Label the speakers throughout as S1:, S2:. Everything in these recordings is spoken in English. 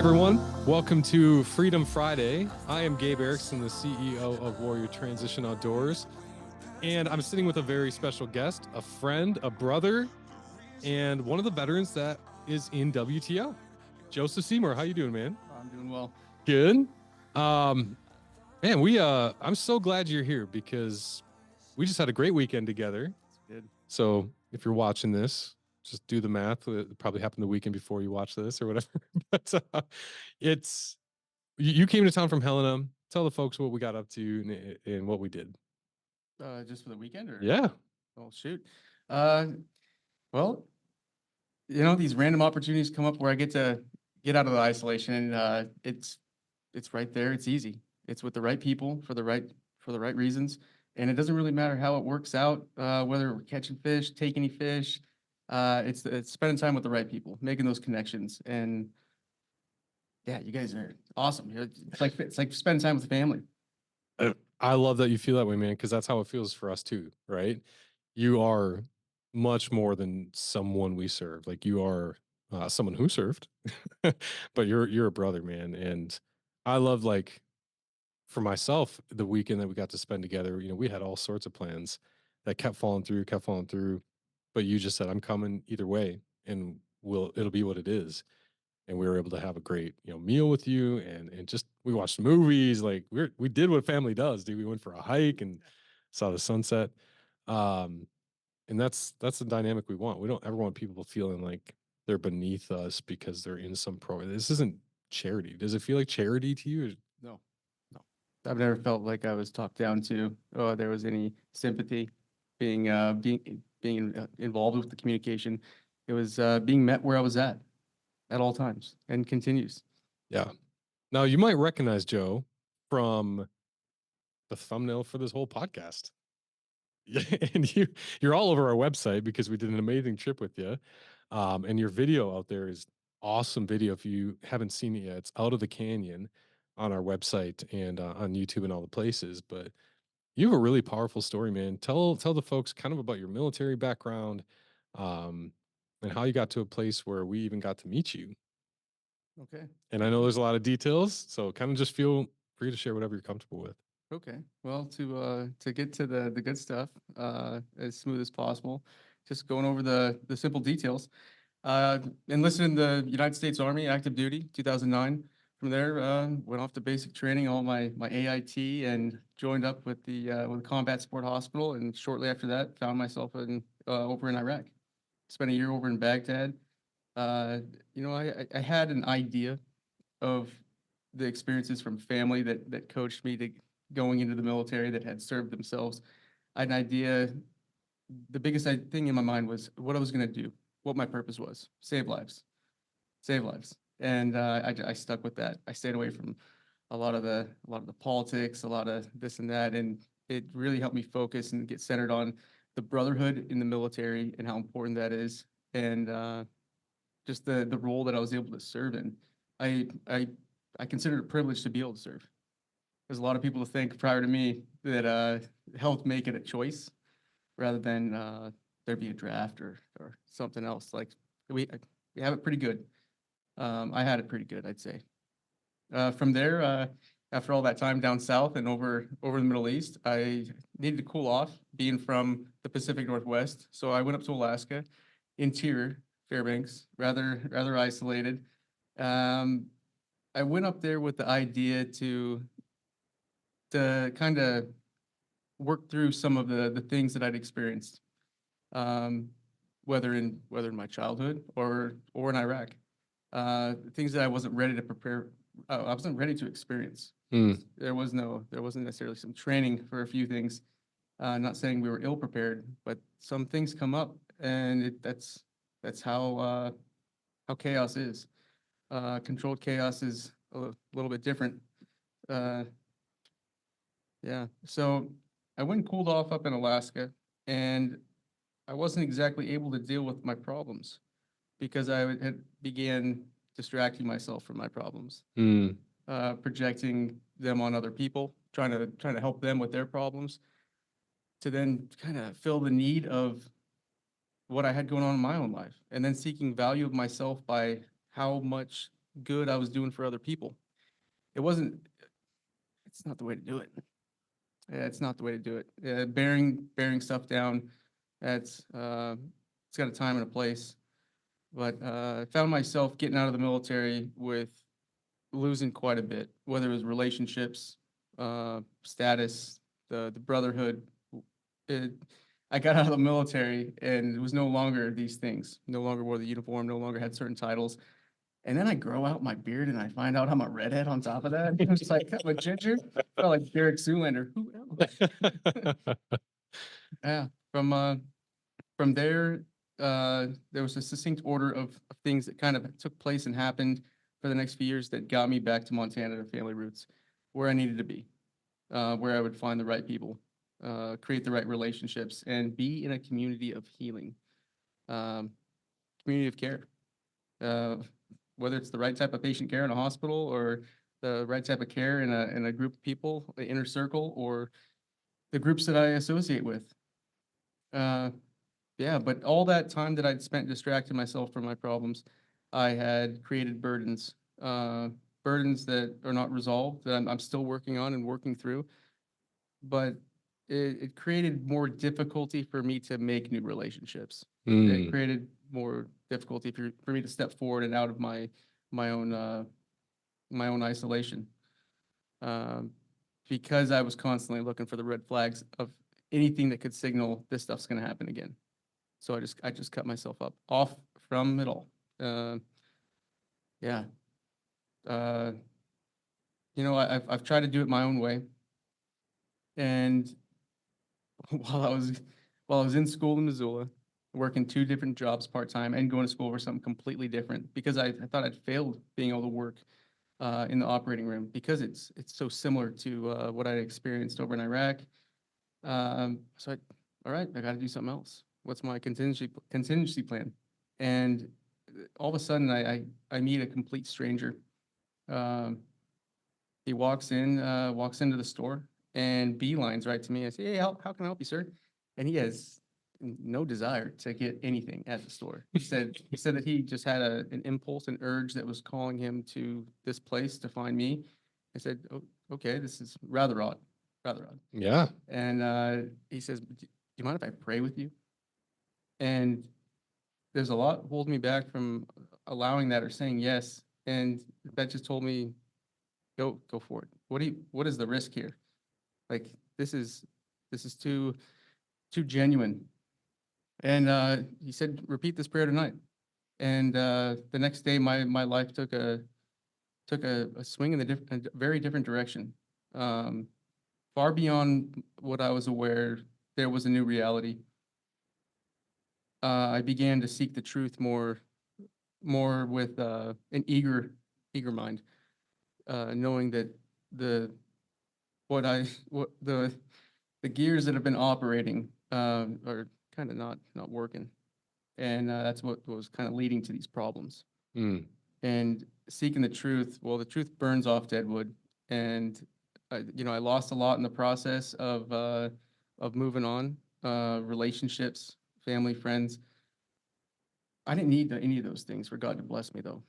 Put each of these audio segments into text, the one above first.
S1: everyone. Welcome to Freedom Friday. I am Gabe Erickson, the CEO of Warrior Transition Outdoors, and I'm sitting with a very special guest, a friend, a brother, and one of the veterans that is in WTO. Joseph Seymour, how you doing, man?
S2: I'm doing well.
S1: Good. Man, I'm so glad you're here because we just had a great weekend together.
S2: It's good.
S1: So if you're watching this, just do the math. It probably happened the weekend before you watch this or whatever. But it's you came to town from Helena. Tell the folks what we got up to and what we did.
S2: Just for the weekend, or
S1: Yeah.
S2: oh shoot. Well, these random opportunities come up where I get to get out of the isolation, and it's right there. It's easy. It's with the right people for the right reasons, and it doesn't really matter how it works out. Whether we're catching fish, taking any fish, it's spending time with the right people, making those connections, and yeah, you guys are awesome. It's like spending time with the family.
S1: I love that you feel that way, man, because that's how it feels for us too, right? You are much more than someone we serve. Like you are someone who served, but you're a brother, man. And I love, like, for myself, the weekend that we got to spend together. We had all sorts of plans that kept falling through. But you just said, "I'm coming either way, and it'll be what it is." And we were able to have a great meal with you, and just we watched movies. Like we did what family does, dude. We went for a hike and saw the sunset. um and that's the dynamic we want. We don't ever want people feeling like they're beneath us because they're in some program. This isn't charity. Does it feel like charity to you?
S2: No, no. I've never felt like I was talked down to, or there was any sympathy being involved with the communication. It was being met where I was at all times, and continues.
S1: Yeah. Now you might recognize Joe from the thumbnail for this whole podcast. And you're all over our website because we did an amazing trip with you. And your video out there is awesome video. If you haven't seen it yet, it's Out of the Canyon on our website and on YouTube and all the places. But you have a really powerful story, man. Tell the folks kind of about your military background, um, and how you got to a place where we even got to meet you.
S2: Okay.
S1: And I know there's a lot of details, so kind of just feel free to share whatever you're comfortable with.
S2: Okay. Well, to get to the good stuff, as smooth as possible, just going over the simple details. Enlisted in the United States Army, active duty, 2009. From there, went off to basic training, all my AIT, and joined up with the Combat Support Hospital. And shortly after that, found myself over in Iraq. Spent a year over in Baghdad. I had an idea of the experiences from family that coached me to going into the military, that had served themselves. I had an idea. The biggest thing in my mind was what I was going to do, what my purpose was: save lives, save lives. And I stuck with that. I stayed away from a lot of the politics, a lot of this and that, and it really helped me focus and get centered on the brotherhood in the military and how important that is, and just the role that I was able to serve in. I I I consider it a privilege to be able to serve. There's a lot of people to think prior to me that helped make it a choice rather than there be a draft or something else. Like we we have it pretty good. I had it pretty good, I'd say. From there, after all that time down south and over the Middle East, I needed to cool off, being from the Pacific Northwest. So I went up to Alaska, interior Fairbanks, rather isolated. Um, I went up there with the idea to kind of work through some of the things that I'd experienced, um, whether in my childhood or in Iraq, things that I wasn't ready to prepare. I wasn't ready to experience.
S1: Mm.
S2: There wasn't necessarily some training for a few things. Not saying we were ill prepared, but some things come up, and that's how chaos is. Controlled chaos is a little bit different. Uh, yeah. So I went and cooled off up in Alaska, and I wasn't exactly able to deal with my problems because had began distracting myself from my problems,
S1: Mm.
S2: projecting them on other people, trying to help them with their problems, to then kind of fill the need of what I had going on in my own life, and then seeking value of myself by how much good I was doing for other people. It wasn't, it's not the way to do it. Yeah, it's not the way to do it. Bearing stuff down, that's it's got a time and a place. But I found myself getting out of the military with losing quite a bit, whether it was relationships, status, the brotherhood. It, I got out of the military and it was no longer these things. No longer wore the uniform. No longer had certain titles. And then I grow out my beard and I find out I'm a redhead on top of that. It's like I'm a ginger. I felt like Derek Zoolander. Who am I? Yeah. From there, there was a succinct order of things that kind of took place and happened for the next few years that got me back to Montana to family roots, where I needed to be, where I would find the right people, create the right relationships, and be in a community of healing, um, community of care. Uh, whether it's the right type of patient care in a hospital or the right type of care in a group of people, the inner circle, or the groups that I associate with. Uh, Yeah, but all that time that I'd spent distracting myself from my problems, I had created burdens, burdens that are not resolved, that I'm still working on and working through. But it created more difficulty for me to make new relationships. It
S1: Mm,
S2: created more difficulty for me to step forward and out of my own my own isolation, um, because I was constantly looking for the red flags of anything that could signal this stuff's going to happen again. So I just cut myself up off from it all. Uh, yeah. Uh, I've tried to do it my own way. And while I was while I was in school in Missoula, working two different jobs part time and going to school for something completely different because I thought I'd failed being able to work in the operating room because it's so similar to what I experienced over in Iraq. All right, I got to do something else. What's my contingency plan? And all of a sudden, I meet a complete stranger. Um, he walks into the store and beelines right to me. I say, "Hey, how can I help you, sir?" And he has no desire to get anything at the store. He said that he just had an impulse, an urge that was calling him to this place to find me. I said, "Oh, okay, this is rather odd, rather odd."
S1: yeah.
S2: And he says, "Do you mind if I pray with you?" And there's a lot holding me back from allowing that or saying yes. And that just told me, go for it. What is the risk here? Like this is too genuine. And he said, repeat this prayer tonight. And the next day, my life took a swing in a very different direction. Um, far beyond what I was aware, there was a new reality. I began to seek the truth more with an eager mind, knowing that the what the gears that have been operating are kind of not working, and that's what was kind of leading to these problems.
S1: Mm,
S2: And seeking the truth, well, the truth burns off dead wood, and I lost a lot in the process of moving on, relationships, family, friends. I didn't need any of those things for God to bless me, though.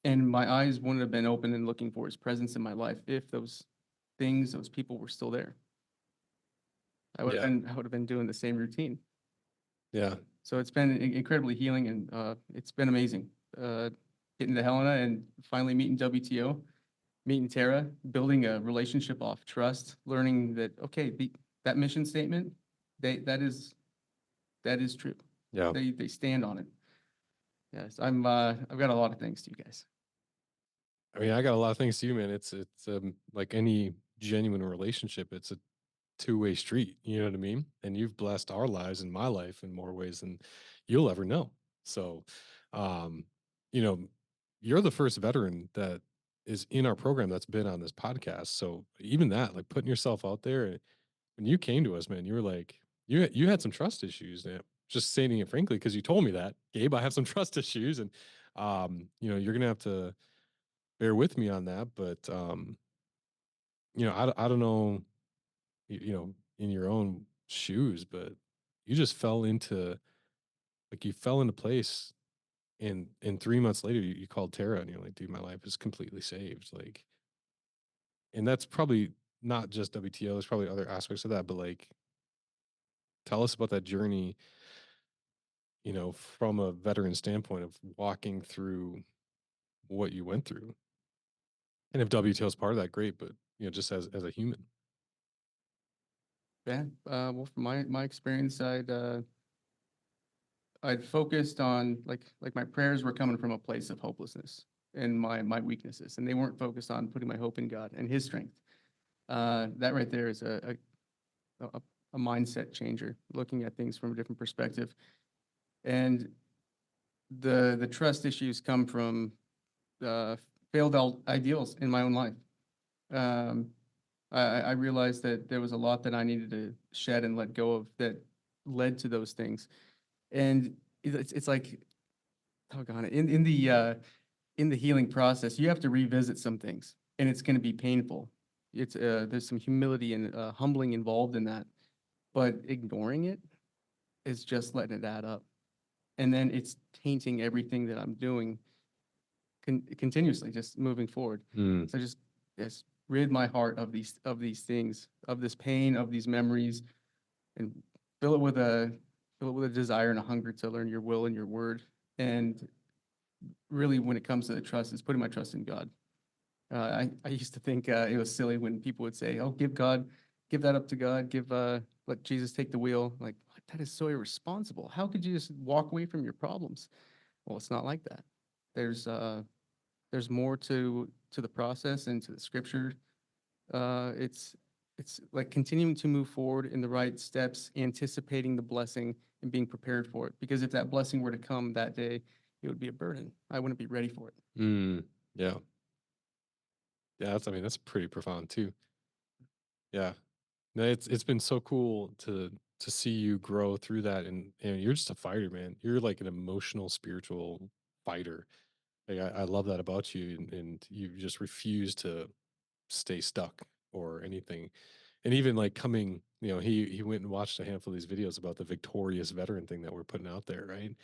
S2: And my eyes wouldn't have been open and looking for his presence in my life if those things, those people were still there.
S1: yeah.
S2: I would have been doing the same routine.
S1: Yeah.
S2: So it's been incredibly healing and it's been amazing. Getting to Helena and finally meeting WTO, meeting Tara, building a relationship off trust, learning that okay, that mission statement, that is true.
S1: Yeah.
S2: They stand on it. Yes, I've got a lot of thanks to you guys.
S1: I mean, I got a lot of things to you, man. It's like any genuine relationship, it's a two-way street. You know what I mean? And you've blessed our lives and my life in more ways than you'll ever know. So, um, you know, you're the first veteran that is in our program that's been on this podcast. So even that, like putting yourself out there, when you came to us, man, you were like, you had some trust issues. And just stating it frankly, because you told me that, Gabe, I have some trust issues, and you're gonna have to bear with me on that. But I don't know, in your own shoes, but you just fell into, like, you fell into place and 3 months later, you called Tara and you're like, "Dude, my life is completely saved." Like, and that's probably not just WTO, there's probably other aspects of that, but, like, tell us about that journey, from a veteran standpoint of walking through what you went through. And if WTO is part of that, great, but, just as a human.
S2: Yeah, well, from my experience, I'd focused on like my prayers were coming from a place of hopelessness and my weaknesses, and they weren't focused on putting my hope in God and His strength. That right there is a a mindset changer, looking at things from a different perspective. And the trust issues come from uh, failed ideals in my own life. Um, I realized that there was a lot that I needed to shed and let go of that led to those things. And it's like, oh God, in the healing process, you have to revisit some things, and it's going to be painful. It's there's some humility and humbling involved in that, but ignoring it is just letting it add up, and then it's tainting everything that I'm doing continuously, just moving forward.
S1: Mm,
S2: So just rid my heart of these things, of this pain, of these memories, and fill it with a fill it with a desire and a hunger to learn your will and your word. And really, when it comes to the trust, is putting my trust in God. I used to think it was silly when people would say, "Oh, give that up to God, let Jesus take the wheel." Like, what? That is so irresponsible. How could you just walk away from your problems? Well, it's not like that. There's uh, there's more to the process and to the scripture. It's like continuing to move forward in the right steps, anticipating the blessing and being prepared for it. Because if that blessing were to come that day, it would be a burden. I wouldn't be ready for it.
S1: mm, yeah. Yeah, that's pretty profound too. Yeah. No, it's been so cool to see you grow through that, and you're just a fighter, man. You're like an emotional, spiritual fighter. Like, I love that about you, and you just refuse to stay stuck or anything. And even like coming, he went and watched a handful of these videos about the victorious veteran thing that we're putting out there, right?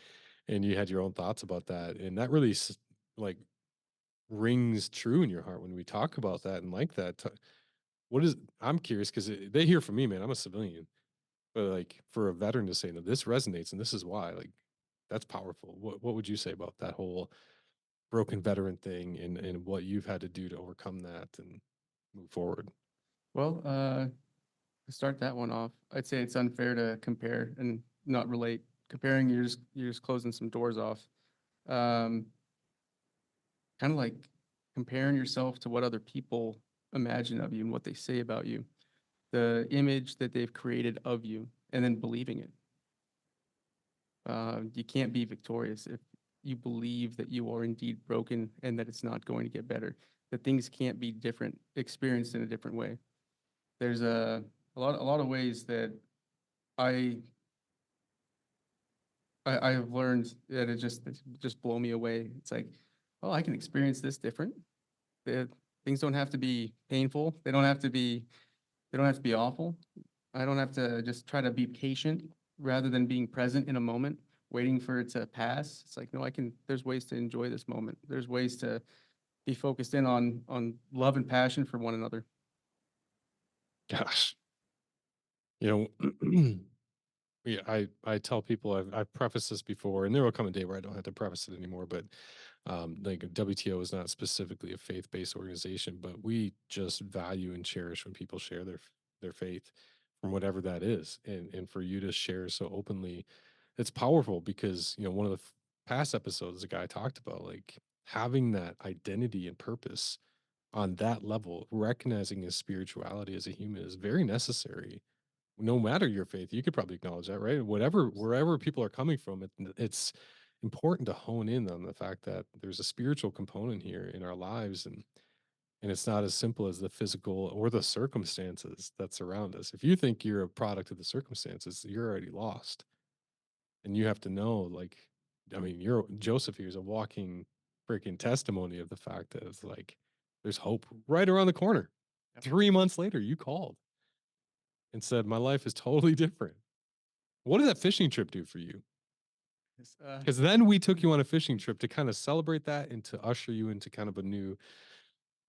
S1: And you had your own thoughts about that, and that really like rings true in your heart when we talk about that and like that. What is I'm curious because they hear from me, man. I'm a civilian, but like for a veteran to say, "No, this resonates, and this is why," like that's powerful. What would you say about that whole broken veteran thing and what you've had to do to overcome that and move forward?
S2: Well, to start that one off, I'd say it's unfair to compare and not relate. Comparing, you're just closing some doors off. Um, Kind of like comparing yourself to what other people imagine of you and what they say about you, the image that they've created of you, and then believing it. You can't be victorious if you believe that you are indeed broken and that it's not going to get better. That things can't be different, experienced in a different way. There's a lot of ways that I I have learned that it just blow me away. It's like, oh, I can experience this different. The things don't have to be painful. They don't have to be awful. I don't have to just try to be patient rather than being present in a moment, waiting for it to pass. It's like, no, there's ways to enjoy this moment. There's ways to be focused in on love and passion for one another.
S1: Gosh, you know, yeah, I tell people I've prefaced this before, and there will come a day where I don't have to preface it anymore. But like WTO is not specifically a faith based organization, but we just value and cherish when people share their faith from whatever that is, and for you to share so openly, it's powerful because one of the past episodes, the guy talked about like having that identity and purpose on that level, recognizing his spirituality as a human is very necessary no matter your faith. You could probably acknowledge that, right? Whatever, wherever people are coming from, it's important to hone in on the fact that there's a spiritual component here in our lives, and it's not as simple as the physical or the circumstances that surround us. If you think you're a product of the circumstances, you're already lost, and you have to know, like, I mean, you're Joseph here is a walking freaking testimony of the fact that it's like there's hope right around the corner.
S2: Yep.
S1: 3 months later, you called and said, "My life is totally different." What did that fishing trip do for you?
S2: Yes,
S1: Because then we took you on a fishing trip to kind of celebrate that and to usher you into kind of a new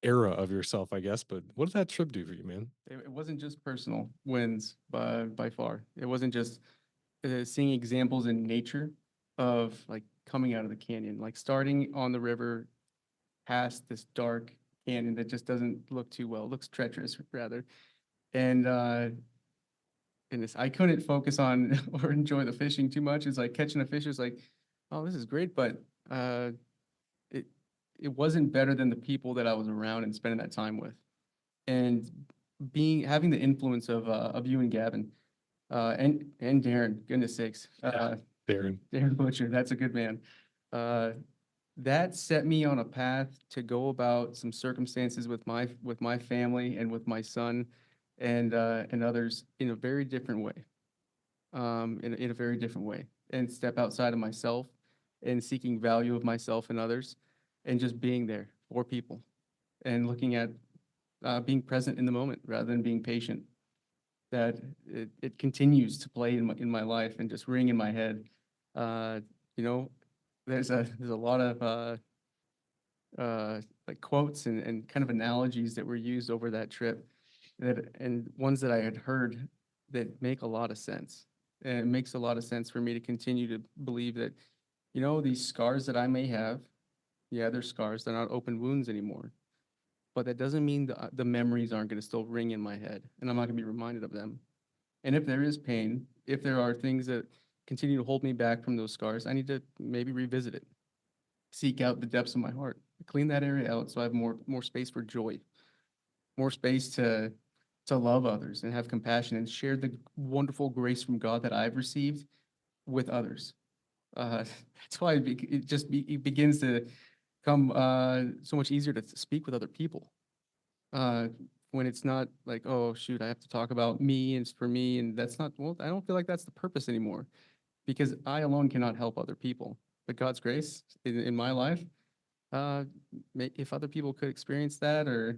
S1: era of yourself, I guess. But what did that trip do for you, man?
S2: it wasn't just personal wins by far. It wasn't just seeing examples in nature of like coming out of the canyon, like starting on the river past this dark canyon that just doesn't look too well, looks treacherous rather. And goodness, I couldn't focus on or enjoy the fishing too much. It's like catching a fish is like, oh, this is great, but uh, it it wasn't better than the people that I was around and spending that time with, and being having the influence of you and Gavin, and Darren. Goodness sakes,
S1: Yeah, Darren.
S2: Darren Butcher, that's a good man. Uh, that set me on a path to go about some circumstances with my family and with my son, and others in a very different way, in a very different way, and step outside of myself and seeking value of myself and others, and just being there for people and looking at being present in the moment rather than being patient. That it continues to play in my life and just ring in my head. Uh, you know, there's a lot of like quotes and kind of analogies that were used over that trip, and ones that I had heard that make a lot of sense. And it makes a lot of sense for me to continue to believe that, these scars that I may have, yeah, they're scars. They're not open wounds anymore. But that doesn't mean the memories aren't going to still ring in my head, and I'm not going to be reminded of them. And if there is pain, if there are things that continue to hold me back from those scars, I need to maybe revisit it, seek out the depths of my heart, clean that area out so I have more space for joy, more space to love others and have compassion and share the wonderful grace from God that I've received with others. That's why it begins to come so much easier to speak with other people, uh, when it's not like, oh shoot, I have to talk about me and it's for me, and that's not, well, I don't feel like that's the purpose anymore, because I alone cannot help other people. But God's grace in my life, uh, if other people could experience that, or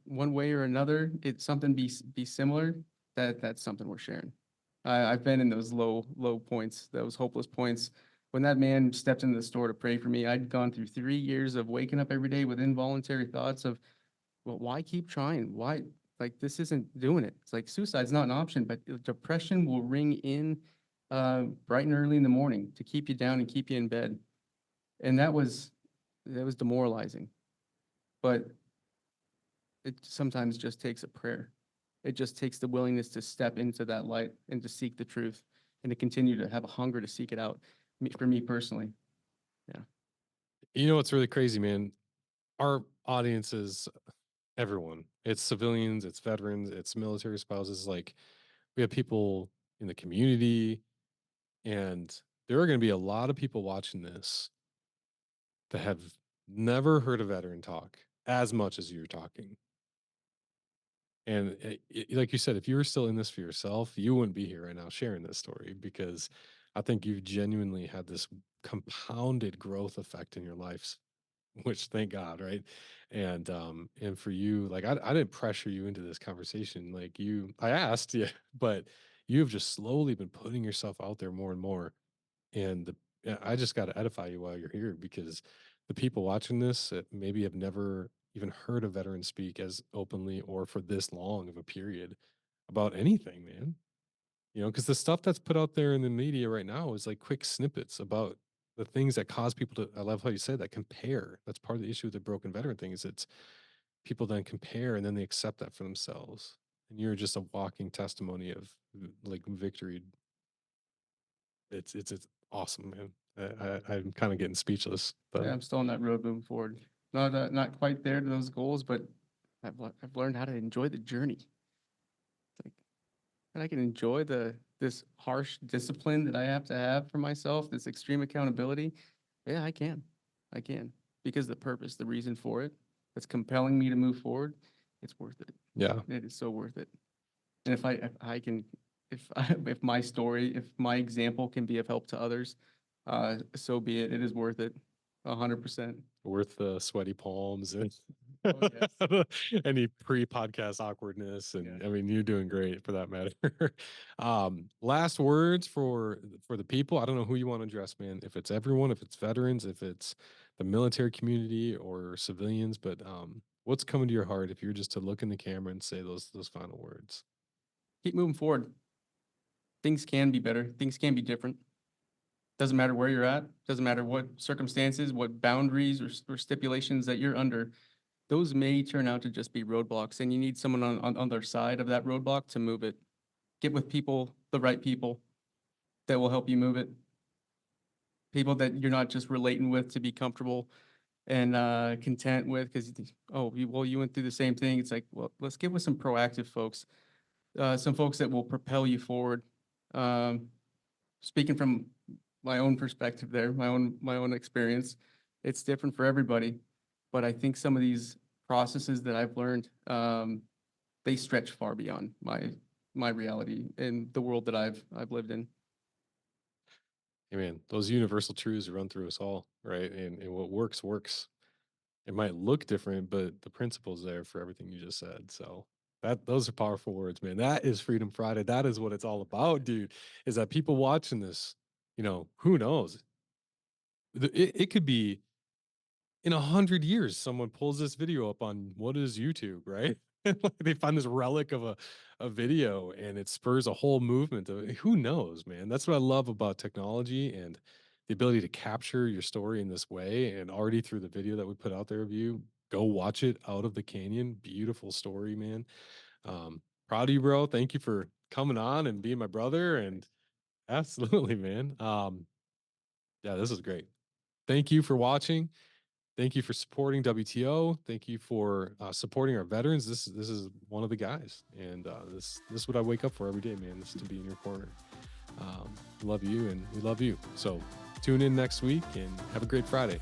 S2: one way or another, it's something be similar, that's something we're sharing. I've been in those low points, those hopeless points. When that man stepped into the store to pray for me, I'd gone through 3 years of waking up every day with involuntary thoughts of, well, why keep trying? Why, like, this isn't doing it? It's like suicide's not an option, but depression will ring in bright and early in the morning to keep you down and keep you in bed. And that was demoralizing. But it sometimes just takes a prayer. It just takes the willingness to step into that light and to seek the truth and to continue to have a hunger to seek it out. For me personally, yeah.
S1: You know what's really crazy, man? Our audience is everyone. It's civilians, it's veterans, it's military spouses. Like we have people in the community, and there are going to be a lot of people watching this that have never heard a veteran talk as much as you're talking. And like you said, if you were still in this for yourself, you wouldn't be here right now sharing this story, because I think you've genuinely had this compounded growth effect in your life, which thank God, right? And for you, like I didn't pressure you into this conversation. Like I asked, yeah, but you've just slowly been putting yourself out there more and more. And I just got to edify you while you're here, because the people watching this maybe have never even heard a veteran speak as openly or for this long of a period about anything, man. Because the stuff that's put out there in the media right now is like quick snippets about the things that cause people to. I love how you say that, compare. That's part of the issue with the broken veteran thing, is it's people then compare and then they accept that for themselves. And you're just a walking testimony of like victory. It's awesome, man. I'm kind of getting speechless,
S2: Yeah,
S1: but
S2: I'm still on that road moving forward. Not quite there to those goals, but I've learned how to enjoy the journey. Like, and I can enjoy this harsh discipline that I have to have for myself, this extreme accountability. Yeah, I can, because the purpose, the reason for it, that's compelling me to move forward, it's worth it.
S1: yeah.
S2: It is so worth it. And if I can, if my story, if my example can be of help to others, so be it. It is worth it. 100%.
S1: Worth the sweaty palms and
S2: Oh, yes.
S1: any pre-podcast awkwardness.
S2: Yeah.
S1: And I mean, you're doing great for that matter. Last words for the people. I don't know who you want to address, man. If it's everyone, if it's veterans, if it's the military community or civilians, but what's coming to your heart if you're just to look in the camera and say those final words?
S2: Keep moving forward. Things can be better. Things can be different. Doesn't matter where you're at. Doesn't matter what circumstances, what boundaries or stipulations that you're under. Those may turn out to just be roadblocks, and you need someone on their side of that roadblock to move it. Get with people, the right people that will help you move it. People that you're not just relating with to be comfortable and content with because, oh, well, you went through the same thing. It's like, well, let's get with some proactive folks, some folks that will propel you forward. Um, Speaking from my own perspective there, my own experience, it's different for everybody. But I think some of these processes that I've learned, they stretch far beyond my reality in the world that I've lived in.
S1: Hey man, those universal truths run through us all, right? And what works works. It might look different, but the principle's there for everything you just said. So those are powerful words, man. That is Freedom Friday. That is what it's all about, dude. Is that people watching this, who knows? It could be in 100 years, someone pulls this video up on what is YouTube, right? Like they find this relic of a video and it spurs a whole movement of who knows, man. That's what I love about technology and the ability to capture your story in this way. And already through the video that we put out there of you, go watch it out of the canyon. Beautiful story, man. Proud of you, bro. Thank you for coming on and being my brother. And absolutely, man. Yeah, this is great. Thank you for watching. Thank you for supporting WTO. Thank you for supporting our veterans. This is one of the guys, and this is what I wake up for every day, man. This is to be in your corner. Love you, and we love you. So tune in next week, and have a great Friday.